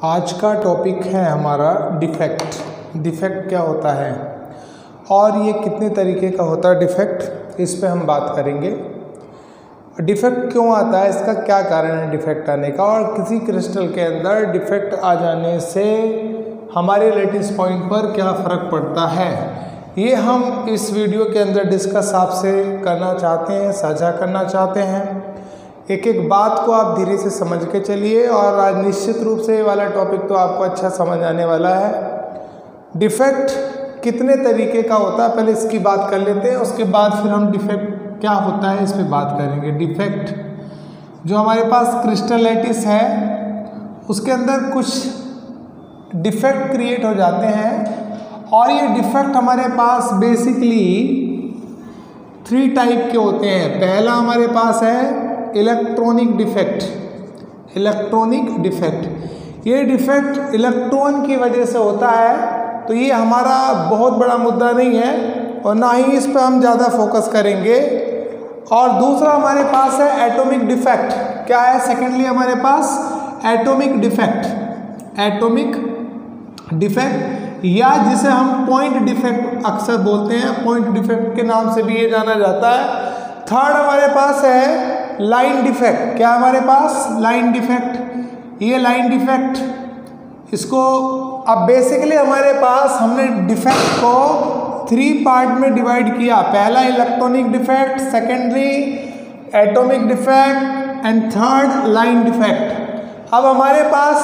आज का टॉपिक है हमारा डिफेक्ट। डिफेक्ट क्या होता है और ये कितने तरीके का होता है डिफेक्ट, इस पे हम बात करेंगे। डिफेक्ट क्यों आता है, इसका क्या कारण है डिफेक्ट आने का, और किसी क्रिस्टल के अंदर डिफेक्ट आ जाने से हमारे लैटिस पॉइंट पर क्या फ़र्क पड़ता है, ये हम इस वीडियो के अंदर डिस्कस आपसे करना चाहते हैं, साझा करना चाहते हैं। एक एक बात को आप धीरे से समझ के चलिए और आज निश्चित रूप से ये वाला टॉपिक तो आपको अच्छा समझ आने वाला है। डिफेक्ट कितने तरीके का होता है, पहले इसकी बात कर लेते हैं, उसके बाद फिर हम डिफेक्ट क्या होता है इस पे बात करेंगे। डिफेक्ट जो हमारे पास क्रिस्टल लैटिस है उसके अंदर कुछ डिफेक्ट क्रिएट हो जाते हैं और ये डिफेक्ट हमारे पास बेसिकली 3 टाइप के होते हैं। पहला हमारे पास है इलेक्ट्रॉनिक डिफेक्ट। इलेक्ट्रॉनिक डिफेक्ट, ये डिफेक्ट इलेक्ट्रॉन की वजह से होता है, तो ये हमारा बहुत बड़ा मुद्दा नहीं है और ना ही इस पर हम ज़्यादा फोकस करेंगे। और दूसरा हमारे पास है एटॉमिक डिफेक्ट। क्या है सेकेंडली हमारे पास? Atomic defect. एटॉमिक डिफेक्ट या जिसे हम पॉइंट डिफेक्ट अक्सर बोलते हैं, पॉइंट डिफेक्ट के नाम से भी ये जाना जाता है। थर्ड हमारे पास है लाइन डिफेक्ट। क्या हमारे पास? Line defect. ये लाइन डिफेक्ट, इसको अब बेसिकली हमारे पास हमने डिफेक्ट को 3 पार्ट में डिवाइड किया। पहला electronic defect, secondary atomic defect and third line defect. अब हमारे पास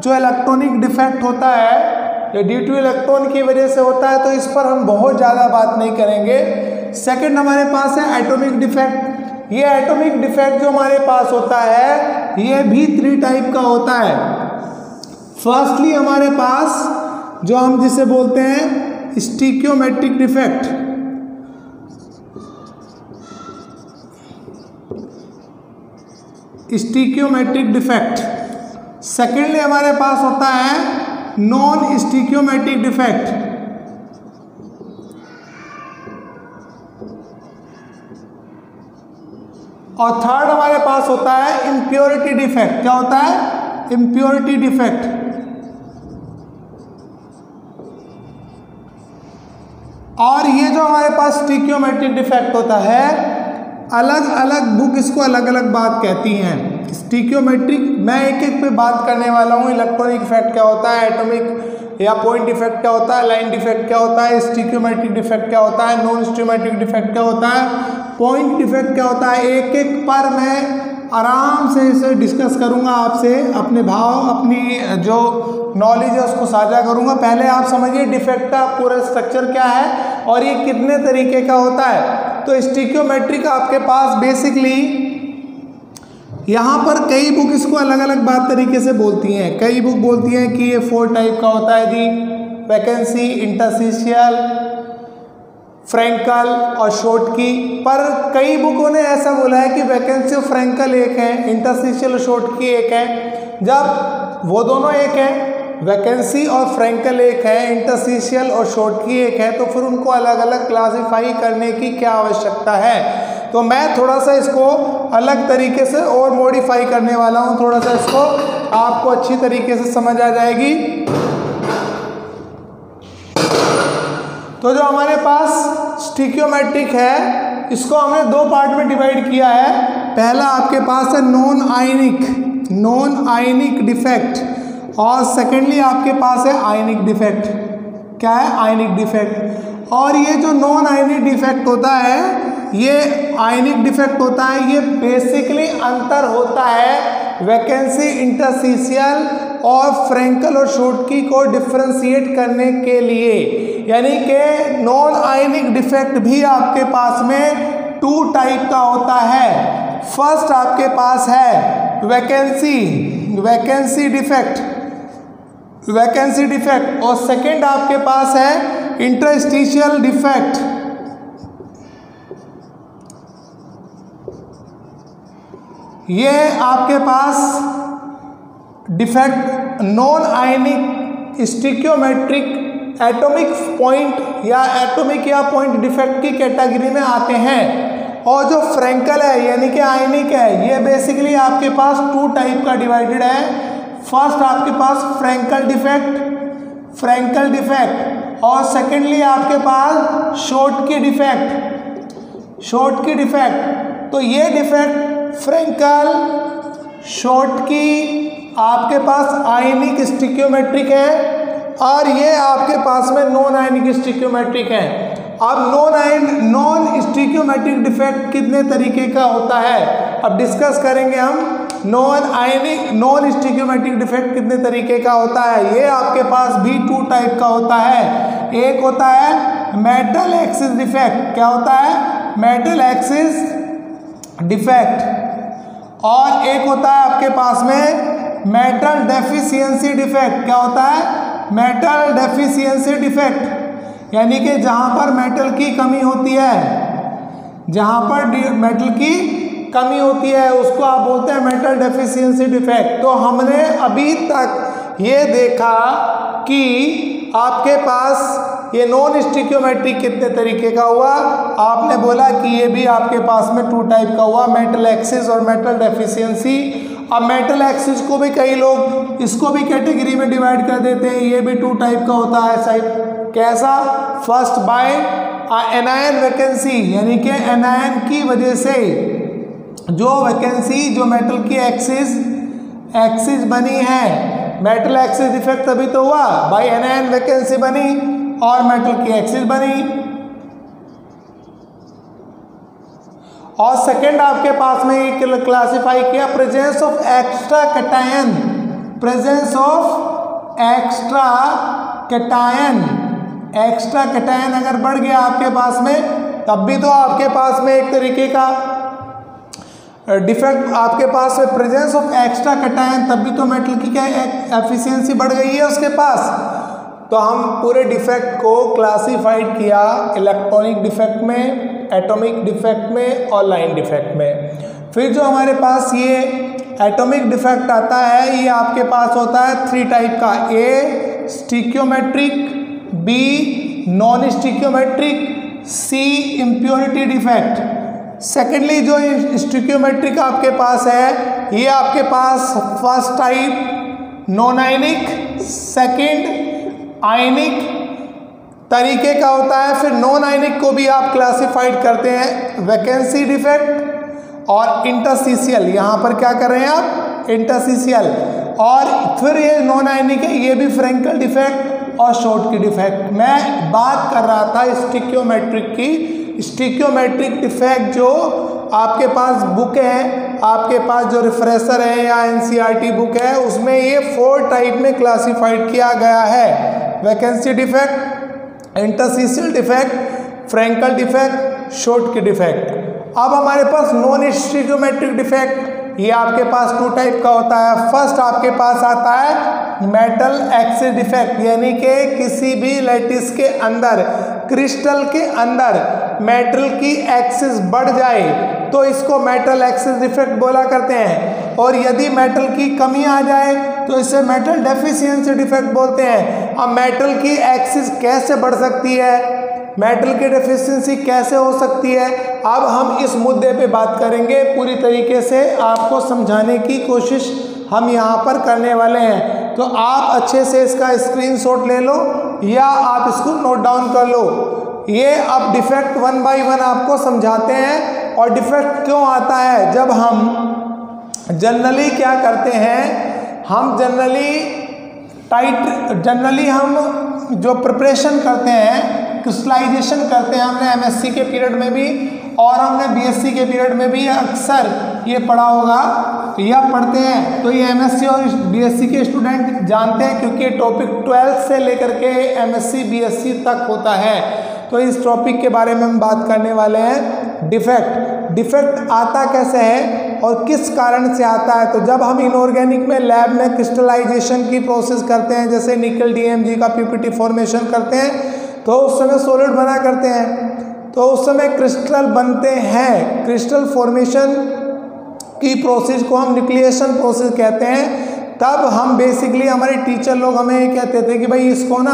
जो इलेक्ट्रॉनिक डिफेक्ट होता है ये ड्यू टू इलेक्ट्रॉन की वजह से होता है, तो इस पर हम बहुत ज़्यादा बात नहीं करेंगे। सेकेंड हमारे पास है एटॉमिक डिफेक्ट। ये एटॉमिक डिफेक्ट जो हमारे पास होता है ये भी 3 टाइप का होता है। फर्स्टली हमारे पास जो हम जिसे बोलते हैं स्टिकियोमेट्रिक डिफेक्ट। स्टिकियोमेट्रिक डिफेक्ट। सेकेंडली हमारे पास होता है नॉन स्टिकियोमेट्रिक डिफेक्ट। और थर्ड हमारे पास होता है इम्प्योरिटी डिफेक्ट। क्या होता है? Impurity defect. और ये जो हमारे पास स्टिकियोमेट्रिक डिफेक्ट होता है, अलग अलग बुक इसको अलग अलग बात कहती हैं। स्टिकियोमेट्रिक मैं एक एक पे बात करने वाला हूँ। इलेक्ट्रॉनिक डिफेक्ट क्या होता है, एटॉमिक या पॉइंट डिफेक्ट क्या होता है, लाइन डिफेक्ट क्या होता है, स्टिकियोमेट्रिक डिफेक्ट क्या होता है, नॉन स्टिकियोमेट्रिक डिफेक्ट क्या होता है, पॉइंट डिफेक्ट क्या होता है। एक एक पर मैं आराम से इसे डिस्कस करूंगा आपसे, अपने भाव अपनी जो नॉलेज है उसको साझा करूंगा। पहले आप समझिए डिफेक्ट का पूरा स्ट्रक्चर क्या है और ये कितने तरीके का होता है। तो स्टिकियोमेट्रिक आपके पास बेसिकली यहाँ पर कई बुक इसको अलग अलग बात तरीके से बोलती हैं। कई बुक बोलती हैं कि ये 4 टाइप का होता है जी, वैकेंसी, इंटरस्टिशियल, फ्रैंकल और शॉर्टकी। पर कई बुकों ने ऐसा बोला है कि वैकेंसी और फ्रैंकल एक है, इंटरस्टिशियल और शॉर्टकी एक है। जब वो दोनों एक है, वैकेंसी और फ्रैंकल एक है, इंटरस्टिशियल और शॉर्टकी एक है, तो फिर उनको अलग अलग क्लासिफाई करने की क्या आवश्यकता है। तो मैं थोड़ा सा इसको अलग तरीके से और मॉडिफाई करने वाला हूँ, थोड़ा सा इसको आपको अच्छी तरीके से समझ आ जाएगी। तो जो हमारे पास स्टिकियोमेट्रिक है इसको हमने 2 पार्ट में डिवाइड किया है। पहला आपके पास है नॉन आयनिक डिफेक्ट और सेकेंडली आपके पास है आयनिक डिफेक्ट। क्या है? आयनिक डिफेक्ट। और ये जो नॉन आयनिक डिफेक्ट होता है, ये आयनिक डिफेक्ट होता है, ये बेसिकली अंतर होता है वैकेंसी, इंटरस्टिशियल और फ्रैंकल और शॉर्टकी को डिफरेंशिएट करने के लिए। यानी कि नॉन आयनिक डिफेक्ट भी आपके पास में 2 टाइप का होता है। फर्स्ट आपके पास है वैकेंसी डिफेक्ट और सेकंड आपके पास है इंटरस्टिशियल डिफेक्ट। ये आपके पास defect non ionic stoichiometric atomic point या एटॉमिक या पॉइंट डिफेक्ट की कैटेगरी में आते हैं। और जो फ्रैंकल है यानी कि आयनिक है, ये बेसिकली आपके पास 2 टाइप का डिवाइडेड है। फर्स्ट आपके पास फ्रैंकल डिफेक्ट, और सेकेंडली आपके पास शॉर्टकी डिफेक्ट। तो ये डिफेक्ट फ्रैंकल, शॉर्टकी आपके पास आयनिक स्टिक्योमेट्रिक है, और ये आपके पास में नॉन आयनिक स्टिक्योमेट्रिक है। अब नॉन स्टिक्योमेट्रिक डिफेक्ट कितने तरीके का होता है, अब डिस्कस करेंगे हम। नॉन स्टिक्योमेट्रिक डिफेक्ट कितने तरीके का होता है, ये आपके पास भी 2 टाइप का होता है। एक होता है मेटल एक्सिस डिफेक्ट, क्या होता है, मेटल एक्सिस डिफेक्ट, और एक होता है आपके पास में मेटल डेफिशिएंसी डिफेक्ट। क्या होता है, मेटल डेफिशिएंसी डिफेक्ट, यानी कि जहां पर मेटल की कमी होती है, जहां पर मेटल की कमी होती है उसको आप बोलते हैं मेटल डेफिशिएंसी डिफेक्ट। तो हमने अभी तक ये देखा कि आपके पास ये नॉन स्टिक्योमेट्रिक कितने तरीके का हुआ, आपने बोला कि ये भी आपके पास में 2 टाइप का हुआ, मेटल एक्सिस और मेटल डेफिशिएंसी। अब मेटल एक्सिस को भी कई लोग इसको भी कैटेगरी में डिवाइड कर देते हैं, ये भी 2 टाइप का होता है साहब। कैसा, फर्स्ट बाय एनायन वैकेंसी, यानी कि एनायन की वजह से जो वैकेंसी, जो मेटल की एक्सिस बनी है, मेटल एक्सिस डिफेक्ट तभी तो हुआ, बाय एनायन वैकेंसी बनी और मेटल की एक्सिस बनी। और सेकेंड आपके पास में ये क्लासिफाई किया presence of extra cation, extra cation अगर बढ़ गया आपके पास में, तब भी तो आपके पास में एक तरीके का डिफेक्ट, आपके पास में प्रेजेंस ऑफ एक्स्ट्रा कैटायन, तब भी तो मेटल की क्या एफिशिएंसी बढ़ गई है उसके पास। तो हम पूरे डिफेक्ट को क्लासिफाइड किया इलेक्ट्रॉनिक डिफेक्ट में, एटॉमिक डिफेक्ट में और लाइन डिफेक्ट में। फिर जो हमारे पास ये एटॉमिक डिफेक्ट आता है, ये आपके पास होता है 3 टाइप का, A stoichiometric, B non stoichiometric, C impurity defect. Secondly जो स्टिक्योमेट्रिक आपके पास है, ये आपके पास first type non ionic, second ionic तरीके का होता है। फिर नॉन आयनिक को भी आप क्लासिफाइड करते हैं वैकेंसी डिफेक्ट और इंटरस्टिशियल, यहाँ पर क्या कर रहे हैं आप, इंटरस्टिशियल। और फिर ये नॉन आयनिक है, ये भी फ्रैंकल डिफेक्ट और शॉर्टकी डिफेक्ट। मैं बात कर रहा था स्टिक्योमेट्रिक की। स्टिक्योमेट्रिक डिफेक्ट जो आपके पास बुक है, आपके पास जो रिफ्रेशर है या एनसीईआरटी बुक है, उसमें ये 4 टाइप में क्लासिफाइड किया गया है, vacancy defect, interstitial defect, Frenkel defect, Schottky defect. अब हमारे पास नॉन स्टिक्योमेट्रिक डिफेक्ट, ये आपके पास 2 टाइप का होता है। फर्स्ट आपके पास आता है मेटल एक्सिस डिफेक्ट, यानी कि किसी भी लैटिस के अंदर, क्रिस्टल के अंदर मेटल की एक्सिस बढ़ जाए तो इसको मेटल एक्सिस डिफेक्ट बोला करते हैं। और यदि मेटल की कमी आ जाए तो इसे मेटल डेफिशिएंसी डिफेक्ट बोलते हैं। अब मेटल की एक्सिस कैसे बढ़ सकती है, मेटल की डेफिशिएंसी कैसे हो सकती है, अब हम इस मुद्दे पे बात करेंगे। पूरी तरीके से आपको समझाने की कोशिश हम यहाँ पर करने वाले हैं। तो आप अच्छे से इसका स्क्रीनशॉट ले लो या आप इसको नोट डाउन कर लो। ये अब डिफेक्ट 1 बाय 1 आपको समझाते हैं। और डिफेक्ट क्यों आता है, जब हम जनरली क्या करते हैं, हम जनरली हम जो प्रिपरेशन करते हैं, क्रिस्टलाइजेशन करते हैं, हमने एमएससी के पीरियड में भी और हमने बीएससी के पीरियड में भी अक्सर ये पढ़ा होगा या पढ़ते हैं। तो ये एमएससी और बीएससी के स्टूडेंट जानते हैं, क्योंकि टॉपिक 12 से लेकर के एमएससी बीएससी तक होता है। तो इस टॉपिक के बारे में हम बात करने वाले हैं। डिफेक्ट आता कैसे है और किस कारण से आता है। तो जब हम इनऑर्गेनिक में लैब में क्रिस्टलाइजेशन की प्रोसेस करते हैं, जैसे निकल डीएमजी का पीपीटी फॉर्मेशन करते हैं, तो उस समय सॉलिड बना करते हैं, तो उस समय क्रिस्टल बनते हैं। क्रिस्टल फॉर्मेशन की प्रोसेस को हम न्यूक्लिएशन प्रोसेस कहते हैं। तब हम बेसिकली, हमारे टीचर लोग हमें ये कहते थे कि भाई इसको ना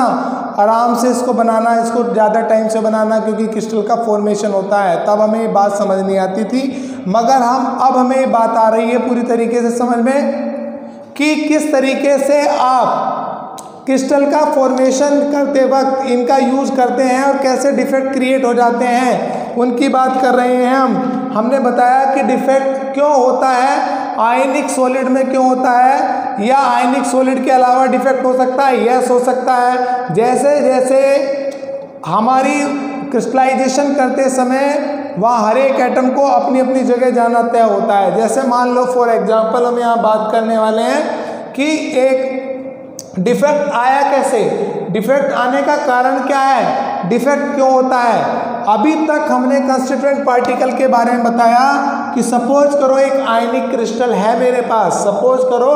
आराम से इसको बनाना, इसको ज़्यादा टाइम से बनाना, क्योंकि क्रिस्टल का फॉर्मेशन होता है। तब हमें ये बात समझ नहीं आती थी, मगर अब हमें ये बात आ रही है पूरी तरीके से समझ में कि किस तरीके से आप क्रिस्टल का फॉर्मेशन करते वक्त इनका यूज करते हैं और कैसे डिफेक्ट क्रिएट हो जाते हैं, उनकी बात कर रहे हैं हमने बताया कि डिफेक्ट क्यों होता है, आयनिक सॉलिड में क्यों होता है, या आयनिक सॉलिड के अलावा डिफेक्ट हो सकता है, यस हो सकता है। जैसे जैसे हमारी क्रिस्टलाइजेशन करते समय वहाँ हर एक एटम को अपनी अपनी जगह जाना तय होता है। जैसे मान लो फॉर एग्जांपल हम यहाँ बात करने वाले हैं कि एक डिफेक्ट आया कैसे, डिफेक्ट आने का कारण क्या है, डिफेक्ट क्यों होता है। अभी तक हमने कंस्टिट्यूएंट पार्टिकल के बारे में बताया कि सपोज करो एक आयनिक क्रिस्टल है मेरे पास, सपोज करो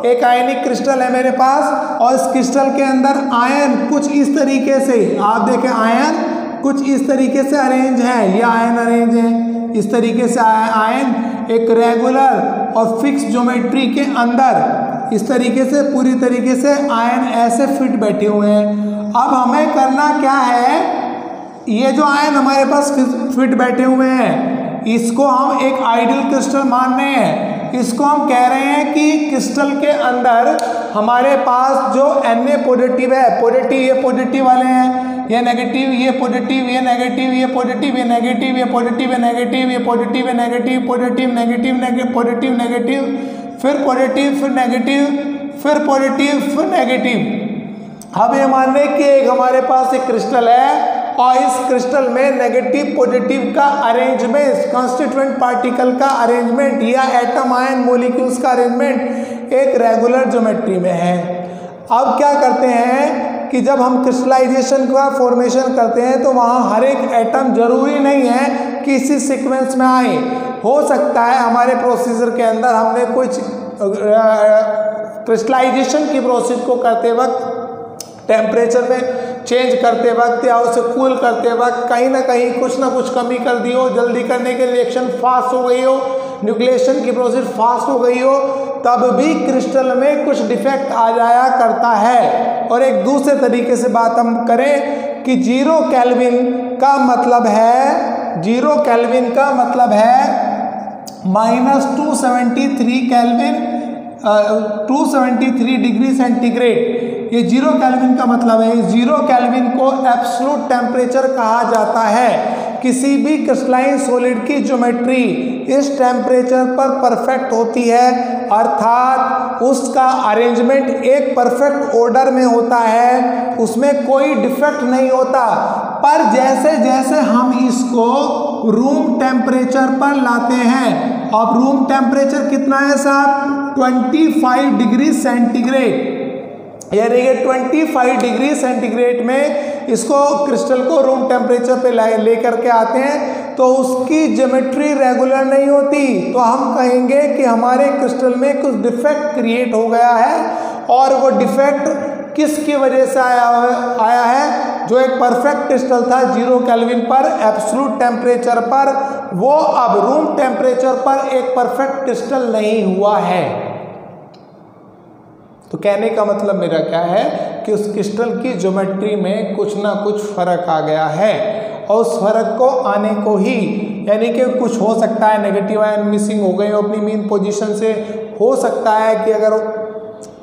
एक आयनिक क्रिस्टल है मेरे पास और इस क्रिस्टल के अंदर आयन कुछ इस तरीके से, आप देखें आयन कुछ इस तरीके से अरेंज है, ये आयन अरेंज है इस तरीके से, आयन एक रेगुलर और फिक्स ज्योमेट्री के अंदर इस तरीके से पूरी तरीके से आयन ऐसे फिट बैठे हुए हैं। अब हमें करना क्या है, ये जो आयन हमारे पास फिट बैठे हुए हैं इसको हम एक आइडियल क्रिस्टल मान रहे हैं। इसको हम कह रहे हैं कि क्रिस्टल के अंदर हमारे पास जो Na पॉजिटिव है, पॉजिटिव ये पॉजिटिव वाले हैं, ये नेगेटिव ये पॉजिटिव, ये नेगेटिव ये पॉजिटिव, ये नेगेटिव ये पॉजिटिव, ये नेगेटिव ये पॉजिटिव, ये negative positive negative negative positive negative, फिर पॉजिटिव फिर नेगेटिव फिर पॉजिटिव फिर नेगेटिव। अब ये मान लें कि एक हमारे पास एक क्रिस्टल है और इस क्रिस्टल में नेगेटिव पॉजिटिव का अरेंजमेंट, कॉन्स्टिट्यूएंट पार्टिकल का अरेंजमेंट या एटम आयन मॉलिक्यूल्स का अरेंजमेंट एक रेगुलर ज्योमेट्री में है। अब क्या करते हैं कि जब हम क्रिस्टलाइजेशन का फॉर्मेशन करते हैं तो वहाँ हर एक एटम जरूरी नहीं है कि इसी सीक्वेंस में आए। हो सकता है हमारे प्रोसीजर के अंदर हमने कुछ क्रिस्टलाइजेशन की प्रोसेस को करते वक्त टेम्परेचर में चेंज करते वक्त या उसे कूल करते वक्त कहीं ना कुछ कमी कर दी हो, जल्दी करने के रिएक्शन फास्ट हो गई हो, न्यूक्लिएशन की प्रोसेस फास्ट हो गई हो, तब भी क्रिस्टल में कुछ डिफेक्ट आ जाया करता है। और एक दूसरे तरीके से बात हम करें कि 0 केल्विन का मतलब है, 0 केल्विन का मतलब है -273 केल्विन, 273 डिग्री सेंटीग्रेड। ये 0 केल्विन का मतलब है। 0 केल्विन को एब्सोल्यूट टेम्परेचर कहा जाता है। किसी भी क्रिस्टलाइन सॉलिड की ज्योमेट्री इस टेम्परेचर पर परफेक्ट होती है, अर्थात उसका अरेंजमेंट एक परफेक्ट ऑर्डर में होता है, उसमें कोई डिफेक्ट नहीं होता। पर जैसे जैसे हम इसको रूम टेम्परेचर पर लाते हैं, अब रूम टेम्परेचर कितना है साहब, 25 डिग्री सेंटीग्रेड, यानी कि 25 डिग्री सेंटीग्रेड में इसको क्रिस्टल को रूम टेम्परेचर पे लेकर के आते हैं तो उसकी ज्योमेट्री रेगुलर नहीं होती। तो हम कहेंगे कि हमारे क्रिस्टल में कुछ डिफेक्ट क्रिएट हो गया है, और वो डिफेक्ट किसकी वजह से आया है, जो एक परफेक्ट क्रिस्टल था 0 केल्विन पर एब्सोल्यूट टेम्परेचर पर, वो अब रूम टेम्परेचर पर एक परफेक्ट क्रिस्टल नहीं हुआ है। तो कहने का मतलब मेरा क्या है कि उस क्रिस्टल की ज्योमेट्री में कुछ ना कुछ फर्क आ गया है, और उस फर्क को आने को ही, यानी कि कुछ हो सकता है नेगेटिव आयन मिसिंग हो गए हो अपनी मीन पोजीशन से, हो सकता है कि अगर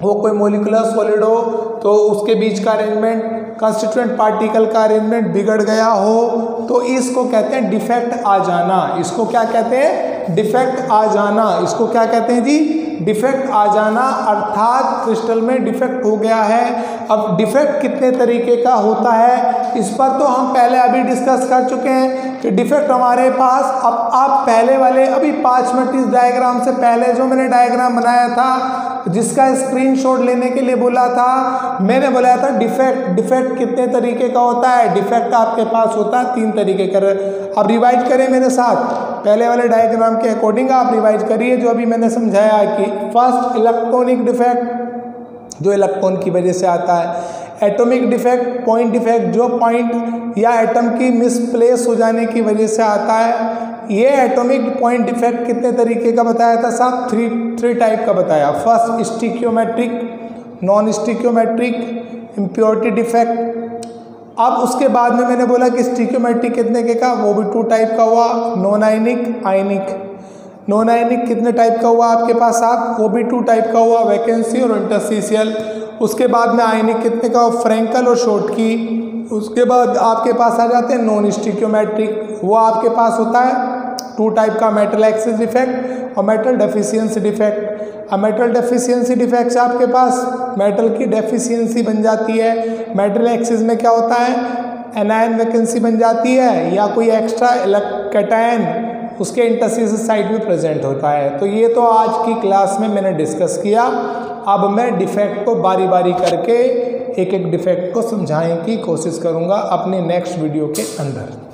वो कोई मोलिकुलर सॉलिड हो तो उसके बीच का अरेंजमेंट, कंस्टिट्यूएंट पार्टिकल का अरेंजमेंट बिगड़ गया हो, तो इसको कहते हैं डिफेक्ट आ जाना। इसको क्या कहते हैं, डिफेक्ट आ जाना। इसको क्या कहते हैं जी, डिफेक्ट आ जाना, अर्थात क्रिस्टल में डिफेक्ट हो गया है। अब डिफेक्ट कितने तरीके का होता है इस पर तो हम पहले अभी डिस्कस कर चुके हैं कि डिफेक्ट हमारे पास, अब आप पहले वाले अभी 5 मिनट इस डायग्राम से पहले जो मैंने डायग्राम बनाया था, जिसका स्क्रीनशॉट लेने के लिए बोला था, मैंने बोला था डिफेक्ट कितने तरीके का होता है। डिफेक्ट आपके पास होता है 3 तरीके का। अब रिवाइज करें मेरे साथ, पहले वाले डायग्राम के अकॉर्डिंग आप रिवाइज करिए जो अभी मैंने समझाया कि फर्स्ट इलेक्ट्रॉनिक डिफेक्ट जो इलेक्ट्रॉन की वजह से आता है, एटॉमिक डिफेक्ट, पॉइंट डिफेक्ट जो पॉइंट या एटम की मिसप्लेस हो जाने की वजह से आता है। ये एटॉमिक पॉइंट डिफेक्ट कितने तरीके का बताया था साहब, 3 टाइप का बताया। First stoichiometric, non stoichiometric, impurity defect. अब उसके बाद में मैंने बोला कि स्टिकियोमेट्रिक कितने के का, वो भी 2 टाइप का हुआ, नॉन आयनिक, आयनिक। नॉन आयनिक कितने टाइप का हुआ आपके पास साथ, वो भी 2 टाइप का हुआ, वैकेंसी और इंटरस्टिशियल। उसके बाद में आयनिक कितने का, फ्रैंकल और शॉर्टकी। उसके बाद आपके पास आ जाते हैं नॉन स्टिकियोमेट्रिक, वो आपके पास होता है 2 टाइप का, मेटल एक्सिस डिफेक्ट और मेटल डेफिशिएंसी डिफेक्ट। अब मेटल डेफिशिएंसी डिफेक्ट से आपके पास मेटल की डेफिशिएंसी बन जाती है, मेटल एक्सिस में क्या होता है, एनायन वैकेंसी बन जाती है या कोई एक्स्ट्रा कैटायन उसके इंटरस्टिशियल साइड में प्रेजेंट होता है। तो ये तो आज की क्लास में मैंने डिस्कस किया। अब मैं डिफेक्ट को बारी बारी करके एक एक डिफेक्ट को समझाने की कोशिश करूंगा अपने नेक्स्ट वीडियो के अंदर।